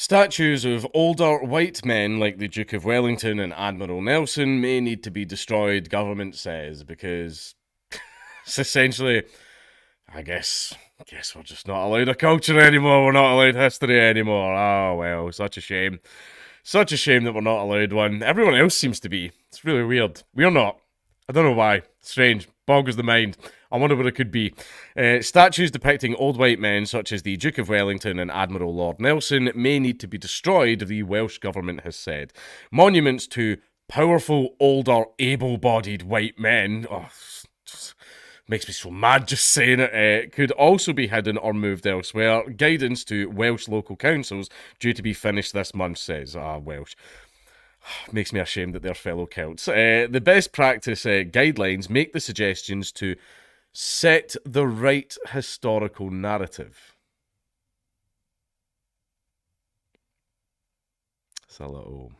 Statues of older white men like the Duke of Wellington and Admiral Nelson may need to be destroyed, government says, because it's essentially, I guess we're just not allowed a culture anymore. We're not allowed history anymore. Oh, well, such a shame. Such a shame that we're not allowed one. Everyone else seems to be. It's really weird. We're not. I don't know why. Strange. Boggles the mind. I wonder what it could be. Statues depicting old white men such as the Duke of Wellington and Admiral Lord Nelson may need to be destroyed, the Welsh Government has said. Monuments to powerful, older, able-bodied white men... makes me so mad just saying it. Could also be hidden or moved elsewhere. Guidance to Welsh local councils due to be finished this month, says Welsh. Makes me ashamed that they're fellow Celts. The best practice guidelines make the suggestions to set the right historical narrative. It's a little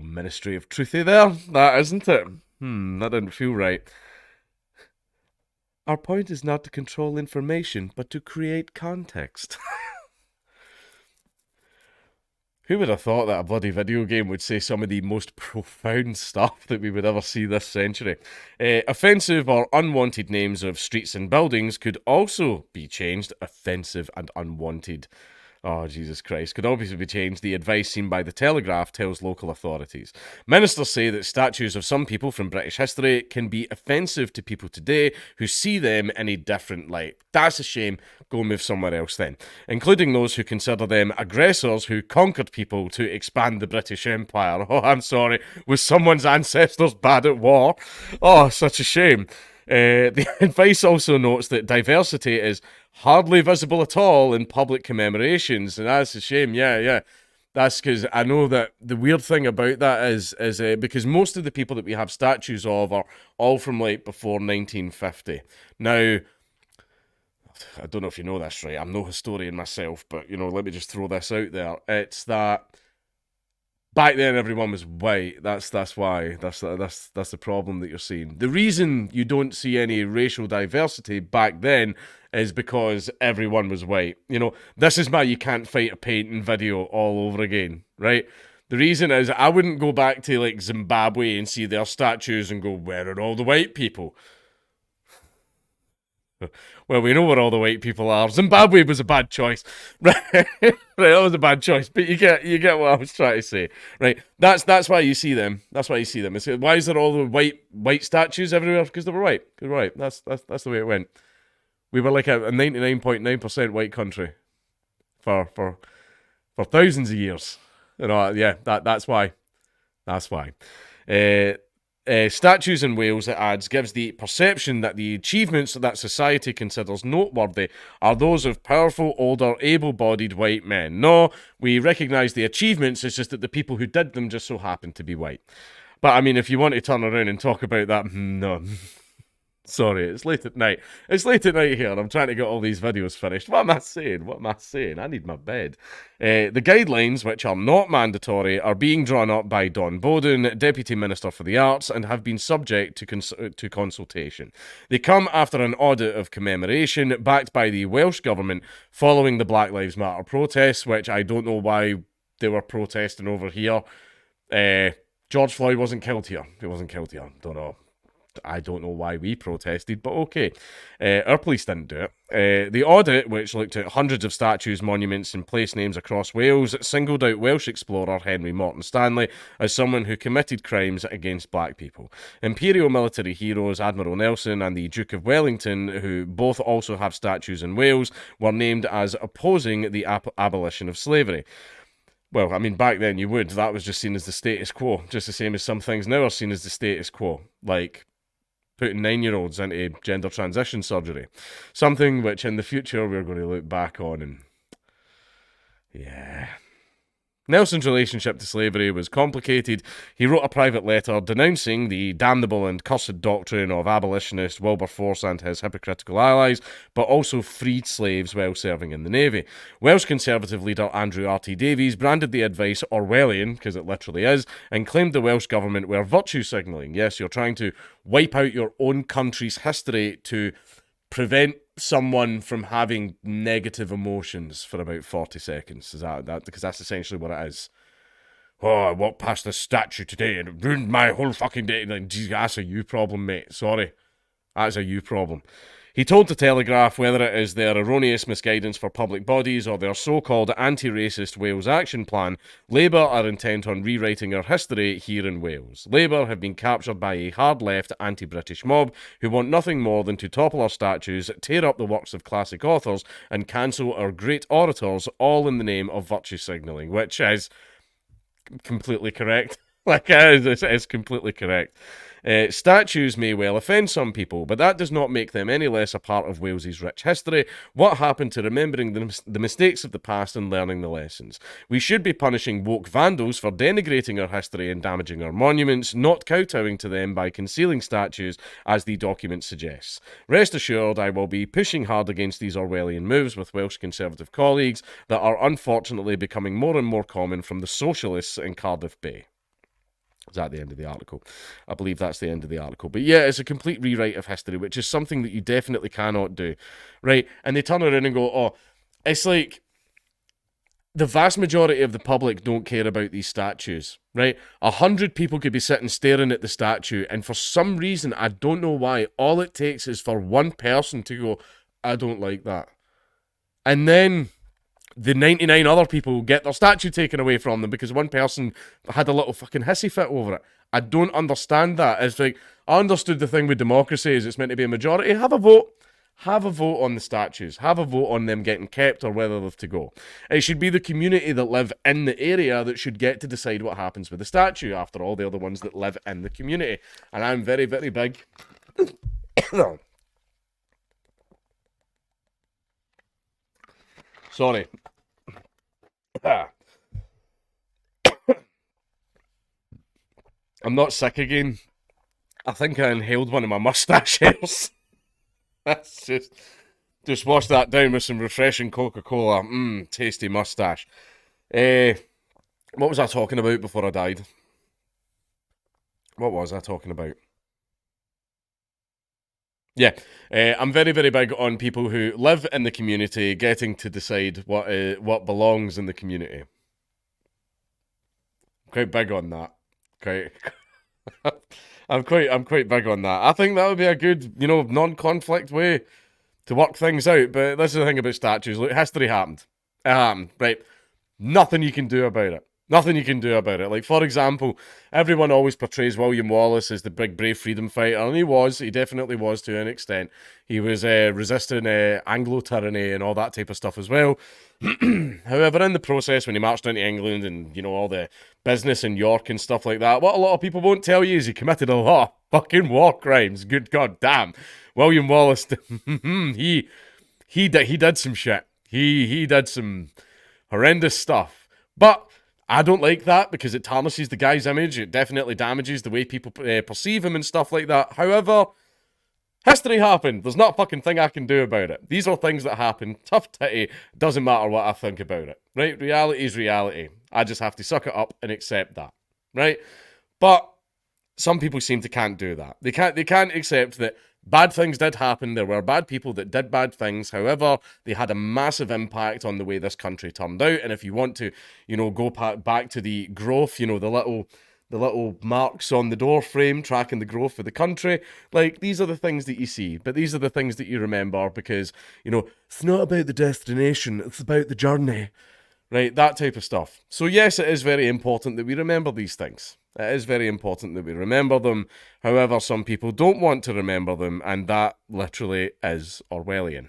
Ministry of Truthy there, that isn't it? That didn't feel right. Our point is not to control information, but to create context. Who would have thought that a bloody video game would say some of the most profound stuff that we would ever see this century? Offensive or unwanted names of streets and buildings could also be changed. Offensive and unwanted. Oh, Jesus Christ. Could obviously be changed. The advice seen by the Telegraph tells local authorities. Ministers say that statues of some people from British history can be offensive to people today who see them in a different light. That's a shame. Go move somewhere else then. Including those who consider them aggressors who conquered people to expand the British Empire. Oh, I'm sorry. Was someone's ancestors bad at war? Oh, such a shame. The advice also notes that diversity is hardly visible at all in public commemorations, and that's a shame. Yeah. That's because I know that the weird thing about that is because most of the people that we have statues of are all from like before 1950. Now, I don't know if you know this, right? I'm no historian myself, but let me just throw this out there. It's that back then everyone was white. That's why. That's the problem that you're seeing. The reason you don't see any racial diversity back then is because everyone was white. This is why you can't fight a painting video all over again, right? The reason is I wouldn't go back to like Zimbabwe and see their statues and go, where are all the white people? Well, we know where all the white people are. Zimbabwe was a bad choice, right? Right, that was a bad choice. But you get what I was trying to say, right? That's why you see them. That's why you see them. Why is there all the white statues everywhere? Because they were white. Right. That's the way it went. We were like a 99.9% white country for thousands of years. Yeah. That's why. That's why. Statues in Wales, it adds, gives the perception that the achievements that society considers noteworthy are those of powerful, older, able-bodied white men. No, we recognise the achievements, it's just that the people who did them just so happen to be white. But, I mean, if you want to turn around and talk about that, no. Sorry, it's late at night. It's late at night here, and I'm trying to get all these videos finished. What am I saying? I need my bed. The guidelines, which are not mandatory, are being drawn up by Don Bowden, Deputy Minister for the Arts, and have been subject to consultation. They come after an audit of commemoration backed by the Welsh Government following the Black Lives Matter protests, which I don't know why they were protesting over here. George Floyd wasn't killed here. He wasn't killed here. Don't know. I don't know why we protested, but okay. Our police didn't do it. The audit, which looked at hundreds of statues, monuments, and place names across Wales, singled out Welsh explorer Henry Morton Stanley as someone who committed crimes against black people. Imperial military heroes Admiral Nelson and the Duke of Wellington, who both also have statues in Wales, were named as opposing the abolition of slavery. Well, I mean, back then you would. That was just seen as the status quo, just the same as some things now are seen as the status quo, like putting 9-year-olds into gender transition surgery. Something which in the future we're going to look back on and... yeah... Nelson's relationship to slavery was complicated. He wrote a private letter denouncing the damnable and cursed doctrine of abolitionist Wilberforce and his hypocritical allies, but also freed slaves while serving in the Navy. Welsh Conservative leader Andrew R.T. Davies branded the advice Orwellian, because it literally is, and claimed the Welsh government were virtue signalling. Yes, you're trying to wipe out your own country's history to prevent someone from having negative emotions for about 40 seconds. Is that because that's essentially what it is. Oh, I walked past this statue today and it ruined my whole fucking day. Like, geez, that's a you problem, mate. Sorry. That's a you problem. He told the Telegraph whether it is their erroneous misguidance for public bodies or their so-called anti-racist Wales action plan, Labour are intent on rewriting our history here in Wales. Labour have been captured by a hard-left anti-British mob who want nothing more than to topple our statues, tear up the works of classic authors, and cancel our great orators, all in the name of virtue signalling, which is completely correct. Like, it's completely correct. Statues may well offend some people, but that does not make them any less a part of Wales's rich history. What happened to remembering the mistakes of the past and learning the lessons? We should be punishing woke vandals for denigrating our history and damaging our monuments, not kowtowing to them by concealing statues, as the document suggests. Rest assured, I will be pushing hard against these Orwellian moves with Welsh Conservative colleagues that are unfortunately becoming more and more common from the socialists in Cardiff Bay. Is that the end of the article? I believe that's the end of the article. But yeah, it's a complete rewrite of history, which is something that you definitely cannot do, right? And they turn around and go, oh, it's like the vast majority of the public don't care about these statues, right? 100 people could be sitting staring at the statue, and for some reason, I don't know why, all it takes is for one person to go, I don't like that. And then the 99 other people get their statue taken away from them because one person had a little fucking hissy fit over it. I don't understand that. It's like, I understood the thing with democracy is it's meant to be a majority. Have a vote. Have a vote on the statues. Have a vote on them getting kept or whether they've to go. It should be the community that live in the area that should get to decide what happens with the statue. After all, they're the ones that live in the community. And I'm very, very big. Sorry. I'm not sick again. I think I inhaled one of my mustache hairs. That's just wash that down with some refreshing Coca-Cola. Tasty mustache. What was I talking about before I died? What was I talking about? Yeah, I'm very, very big on people who live in the community getting to decide what belongs in the community. Quite big on that. Quite, I'm quite big on that. I think that would be a good, non-conflict way to work things out. But this is the thing about statues. Look, history happened. It happened, right? Nothing you can do about it. Nothing you can do about it. Like, for example, everyone always portrays William Wallace as the big, brave freedom fighter, and he was. He definitely was to an extent. He was resisting Anglo-tyranny and all that type of stuff as well. However, in the process, when he marched into England and, all the business in York and stuff like that, what a lot of people won't tell you is he committed a lot of fucking war crimes. Good god damn. William Wallace, he did some shit. He did some horrendous stuff. But I don't like that because it tarnishes the guy's image. It definitely damages the way people perceive him and stuff like that. However, history happened. There's not a fucking thing I can do about it. These are things that happen. Tough titty. Doesn't matter what I think about it. Right? Reality is reality. I just have to suck it up and accept that. Right? But some people seem to can't do that. They can't accept that bad things did happen. There were bad people that did bad things. However, they had a massive impact on the way this country turned out. And if you want to, go back to the growth, the little marks on the door frame tracking the growth of the country, like, these are the things that you see. But these are the things that you remember because, it's not about the destination. It's about the journey. Right? That type of stuff. So yes, it is very important that we remember these things. It is very important that we remember them. However, some people don't want to remember them, and that literally is Orwellian.